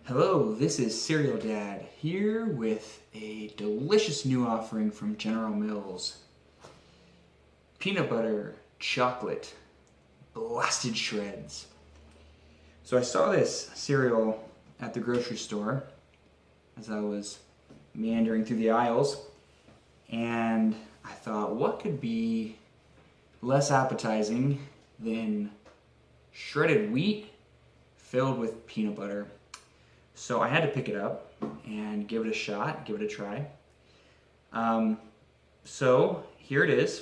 Hello, this is Cereal Dad here with a delicious new offering from General Mills. Peanut butter chocolate blasted shreds. So I saw this cereal at the grocery store as I was meandering through the aisles, and I thought, what could be less appetizing than shredded wheat filled with peanut butter? So I had to pick it up and give it a shot, give it a try. So here it is,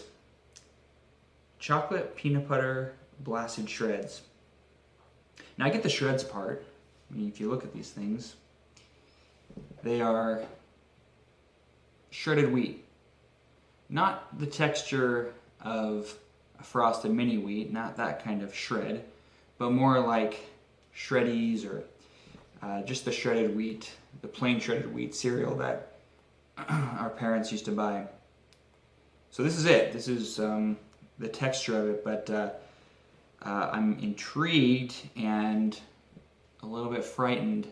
chocolate peanut butter blasted shreds. Now I get the shreds part. I mean, if you look at these things, they are shredded wheat. Not the texture of a frosted mini wheat, not that kind of shred, but more like shreddies or just the shredded wheat, the plain shredded wheat cereal that our parents used to buy. So this is it. This is the texture of it, but I'm intrigued and a little bit frightened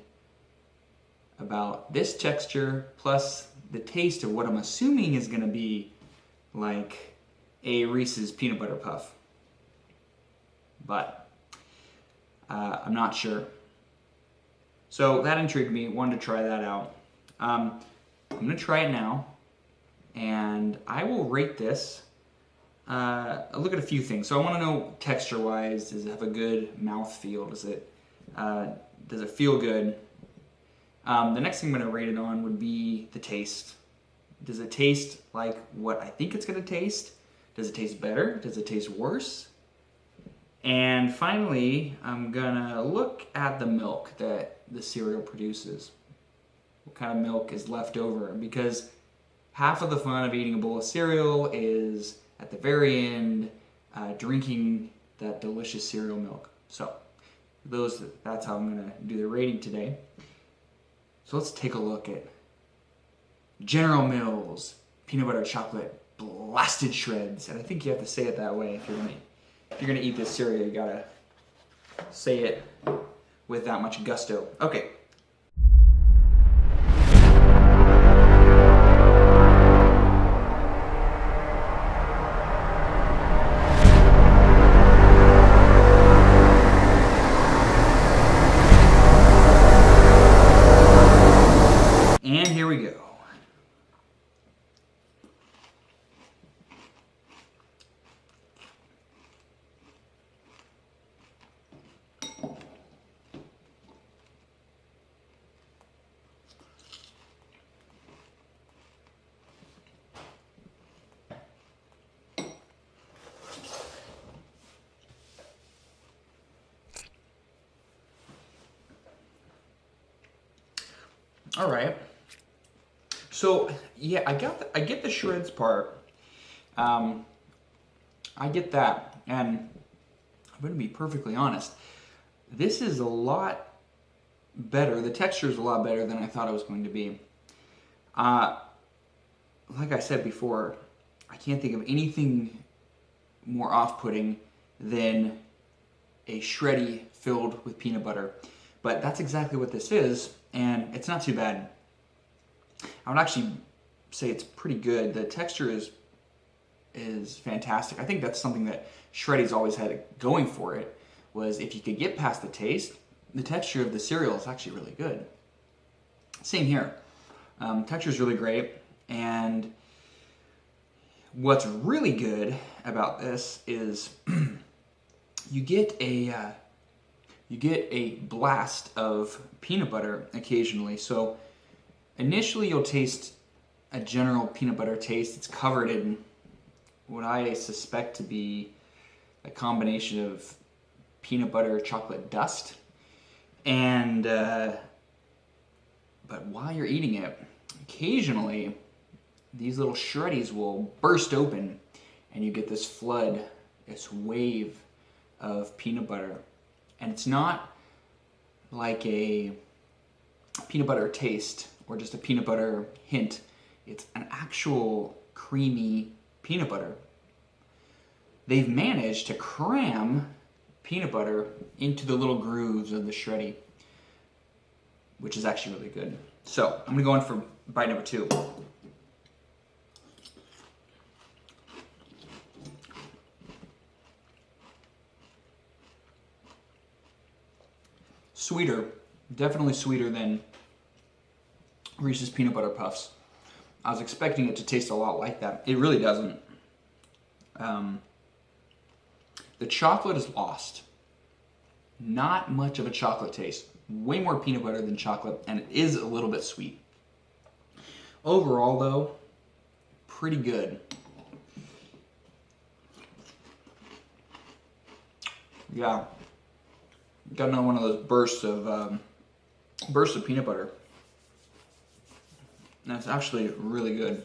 about this texture plus the taste of what I'm assuming is going to be like a Reese's peanut butter puff. But I'm not sure. So that intrigued me, wanted to try that out. I'm going to try it now, and I will rate this. I'll look at a few things. So I want to know texture-wise, does it have a good mouthfeel? Does it feel good? The next thing I'm going to rate it on would be the taste. Does it taste like what I think it's going to taste? Does it taste better? Does it taste worse? And finally, I'm gonna look at the milk that the cereal produces. What kind of milk is left over? Because half of the fun of eating a bowl of cereal is at the very end drinking that delicious cereal milk. So that's how I'm gonna do the rating today. So let's take a look at General Mills peanut butter chocolate blasted shreds. And I think you have to say it that way if you're gonna eat this cereal. You gotta say it with that much gusto. Okay. And here we go. All right. So yeah, I get the shreds part. I get that, and I'm going to be perfectly honest. This is a lot better. The texture is a lot better than I thought it was going to be. Like I said before, I can't think of anything more off-putting than a shreddy filled with peanut butter. But that's exactly what this is, and it's not too bad. I would actually say it's pretty good. The texture is fantastic. I think that's something that Shreddy's always had going for it, was if you could get past the taste, the texture of the cereal is actually really good. Same here. Texture is really great, and what's really good about this is you get a blast of peanut butter occasionally. So initially you'll taste a general peanut butter taste. It's covered in what I suspect to be a combination of peanut butter chocolate dust. And but while you're eating it, occasionally these little shreddies will burst open and you get this flood, this wave of peanut butter. And it's not like a peanut butter taste or just a peanut butter hint. It's an actual creamy peanut butter. They've managed to cram peanut butter into the little grooves of the shreddy. which is actually really good. So I'm gonna go in for bite number 2. Sweeter, definitely sweeter than Reese's Peanut Butter Puffs. I was expecting it to taste a lot like that. It really doesn't. The chocolate is lost. Not much of a chocolate taste. Way more peanut butter than chocolate, and it is a little bit sweet. Overall, though, pretty good. Yeah, got another one of those bursts of peanut butter. That's actually really good.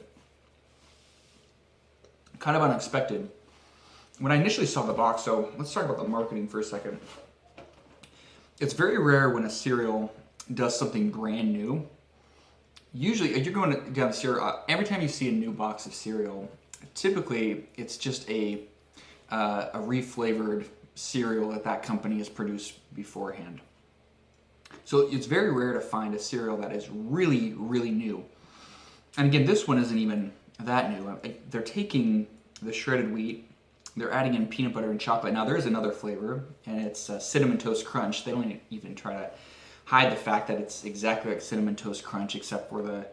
Kind of unexpected. When I initially saw the box, so let's talk about the marketing for a second. It's very rare when a cereal does something brand new. Usually, if you're going to get a cereal, every time you see a new box of cereal, typically it's just a reflavored cereal that company has produced beforehand. So it's very rare to find a cereal that is really, really new. And again, this one isn't even that new. They're taking the shredded wheat, they're adding in peanut butter and chocolate. Now there's another flavor, and it's Cinnamon Toast Crunch. They don't even try to hide the fact that it's exactly like Cinnamon Toast Crunch, except for the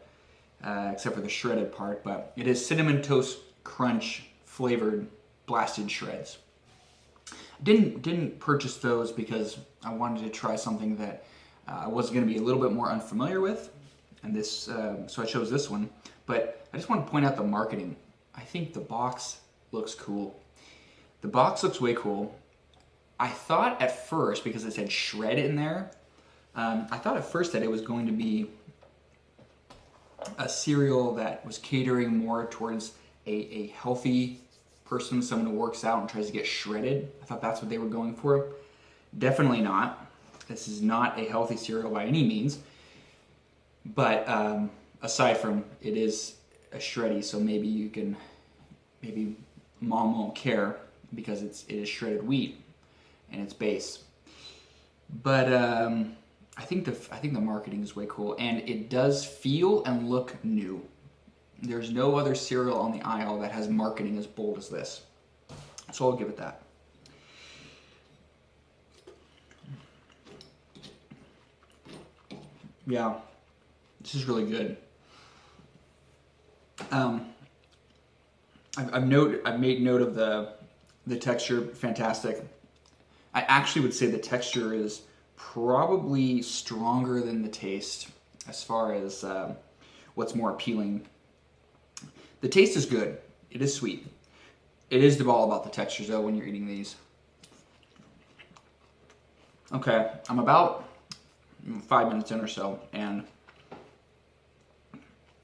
shredded part. But it is Cinnamon Toast Crunch flavored blasted shreds. Didn't purchase those because I wanted to try something that I was going to be a little bit more unfamiliar with, and this so I chose this one. But I just want to point out the marketing. I think the box looks cool. The box looks way cool. I thought at first, because it said shred in there, I thought at first that it was going to be a cereal that was catering more towards a healthy person, someone who works out and tries to get shredded. I thought that's what they were going for. Definitely not. This is not a healthy cereal by any means. But aside from it is a shreddy, so maybe mom won't care because it is shredded wheat and its base. But I think the marketing is way cool, and it does feel and look new. There's no other cereal on the aisle that has marketing as bold as this, so I'll give it that. Yeah, this is really good. I've made note of the texture. Fantastic. I actually would say the texture is probably stronger than the taste as far as what's more appealing. The taste is good. It is sweet. It is all about the textures though when you're eating these. Okay, I'm about 5 minutes in or so, and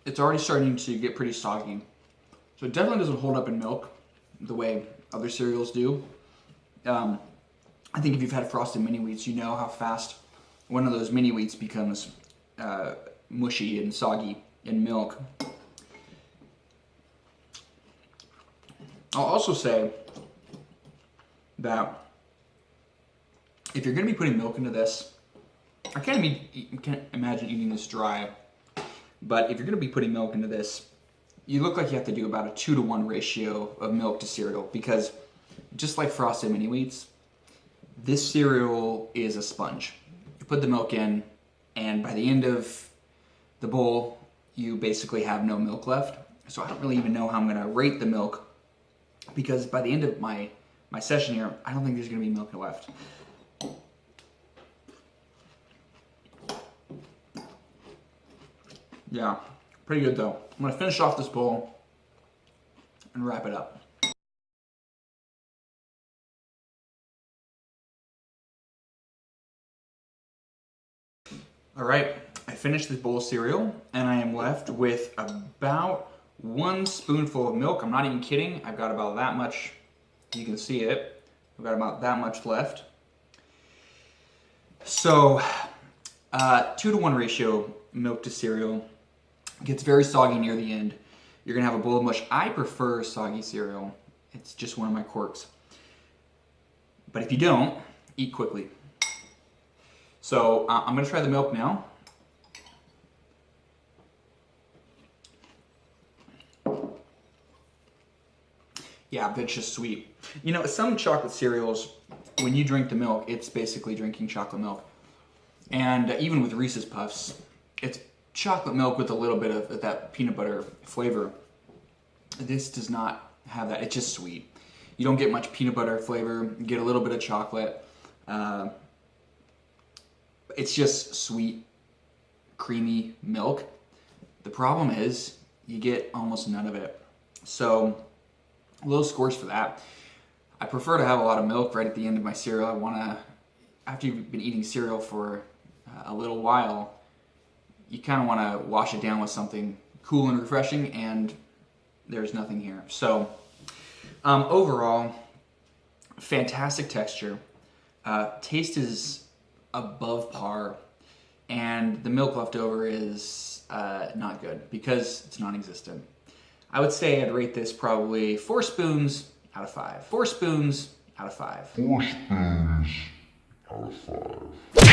it's already starting to get pretty soggy. So it definitely doesn't hold up in milk the way other cereals do. I think if you've had Frosted Mini Wheats, you know how fast one of those Mini Wheats becomes mushy and soggy in milk. I'll also say that if you're going to be putting milk into this, I can't imagine eating this dry, but if you're going to be putting milk into this, you look like you have to do about a 2-to-1 ratio of milk to cereal, because just like Frosted Mini Wheats, this cereal is a sponge. You put the milk in, and by the end of the bowl, you basically have no milk left. So I don't really even know how I'm going to rate the milk, because by the end of my session here, I don't think there's going to be milk left. Yeah, pretty good though. I'm going to finish off this bowl and wrap it up. All right, I finished this bowl of cereal, and I am left with about 1 spoonful of milk. I'm not even kidding. I've got about that much. You can see it. I've got about that much left. So 2-to-1 ratio milk to cereal. Gets very soggy near the end. You're gonna have a bowl of mush. I prefer soggy cereal. It's just one of my quirks. But if you don't, eat quickly. So I'm gonna try the milk now, Yeah, that's just sweet. You know, some chocolate cereals, when you drink the milk, it's basically drinking chocolate milk. And even with Reese's Puffs, it's chocolate milk with a little bit of that peanut butter flavor. This does not have that. It's just sweet. You don't get much peanut butter flavor. You get a little bit of chocolate. It's just sweet, creamy milk. The problem is you get almost none of it. So low scores for that. I prefer to have a lot of milk right at the end of my cereal. I want to, after you've been eating cereal for a little while, you kind of want to wash it down with something cool and refreshing, and there's nothing here. So overall, fantastic texture. Taste is above par, and the milk left over is not good because it's non-existent. I would say I'd rate this probably 4 spoons out of 5. 4 spoons out of 5. 4 spoons out of 5.